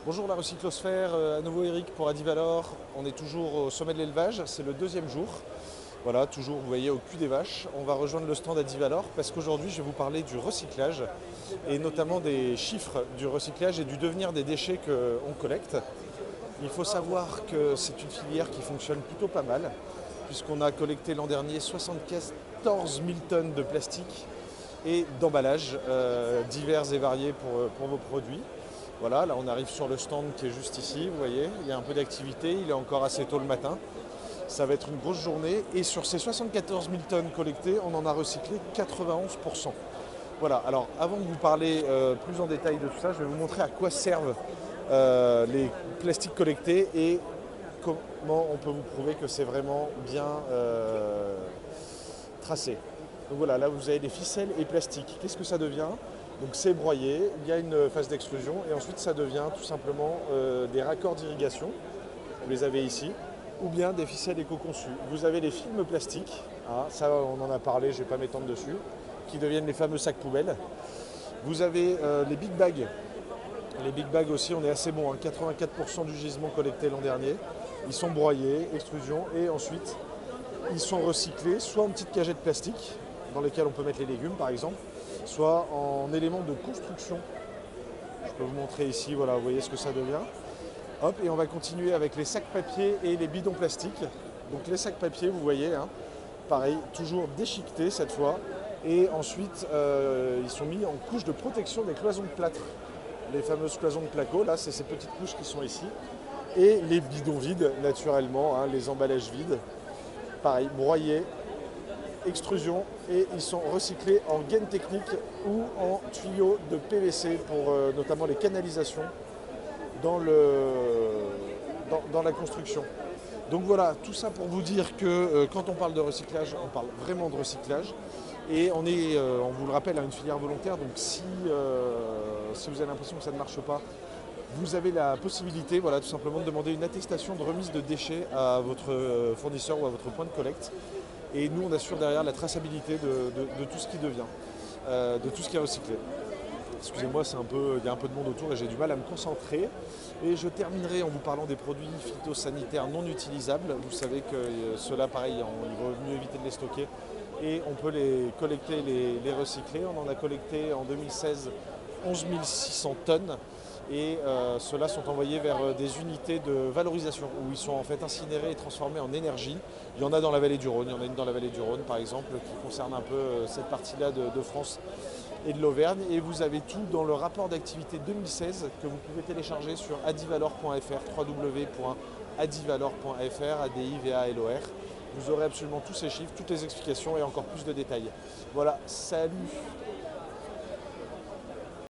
Bonjour la recyclosphère, à nouveau Eric pour Adivalor. On est toujours au sommet de l'élevage, c'est le deuxième jour. Voilà, toujours vous voyez au cul des vaches. On va rejoindre le stand Adivalor parce qu'aujourd'hui je vais vous parler du recyclage et notamment des chiffres du recyclage et du devenir des déchets qu'on collecte. Il faut savoir que c'est une filière qui fonctionne plutôt pas mal puisqu'on a collecté l'an dernier 74 000 tonnes de plastique et d'emballages divers et variés pour vos produits. Voilà, là on arrive sur le stand qui est juste ici, vous voyez, il y a un peu d'activité, il est encore assez tôt le matin. Ça va être une grosse journée et sur ces 74 000 tonnes collectées, on en a recyclé 91%. Voilà, alors avant de vous parler plus en détail de tout ça, je vais vous montrer à quoi servent les plastiques collectés et comment on peut vous prouver que c'est vraiment bien tracé. Donc voilà, là vous avez des ficelles et plastiques. Qu'est-ce que ça devient? Donc c'est broyé, il y a une phase d'extrusion et ensuite ça devient tout simplement des raccords d'irrigation, vous les avez ici, ou bien des ficelles éco-conçues. Vous avez les films plastiques, hein, ça on en a parlé, je ne vais pas m'étendre dessus, qui deviennent les fameux sacs poubelles. Vous avez les big bags. Les big bags aussi, on est assez bon, hein, 84% du gisement collecté l'an dernier. Ils sont broyés, extrusion, et ensuite ils sont recyclés soit en petites cagettes plastiques, dans lesquelles on peut mettre les légumes par exemple, soit en éléments de construction. Je peux vous montrer ici, voilà, vous voyez ce que ça devient. Hop, et on va continuer avec les sacs papier et les bidons plastiques. Donc les sacs papier, vous voyez, hein, pareil, toujours déchiquetés cette fois. Et ensuite, ils sont mis en couche de protection des cloisons de plâtre. Les fameuses cloisons de placo, là, c'est ces petites couches qui sont ici. Et les bidons vides, naturellement, hein, les emballages vides. Pareil, broyés, extrusion, et ils sont recyclés en gaine technique ou en tuyaux de PVC pour notamment les canalisations dans la construction. Donc voilà, tout ça pour vous dire que quand on parle de recyclage, on parle vraiment de recyclage. Et on vous le rappelle, à une filière volontaire, donc si vous avez l'impression que ça ne marche pas, vous avez la possibilité, voilà, tout simplement de demander une attestation de remise de déchets à votre fournisseur ou à votre point de collecte. Et nous, on assure derrière la traçabilité de tout ce qui devient, de tout ce qui est recyclé. Excusez-moi, il y a un peu de monde autour et j'ai du mal à me concentrer. Et je terminerai en vous parlant des produits phytosanitaires non utilisables. Vous savez que ceux-là, pareil, il vaut mieux éviter de les stocker. Et on peut les collecter, les recycler. On en a collecté en 2016 11 600 tonnes. Et ceux-là sont envoyés vers des unités de valorisation où ils sont en fait incinérés et transformés en énergie. Il y en a dans la vallée du Rhône, il y en a une dans la vallée du Rhône par exemple, qui concerne un peu cette partie-là de France et de l'Auvergne. Et vous avez tout dans le rapport d'activité 2016 que vous pouvez télécharger sur adivalor.fr, www.adivalor.fr, ADIVALOR. Vous aurez absolument tous ces chiffres, toutes les explications et encore plus de détails. Voilà, salut!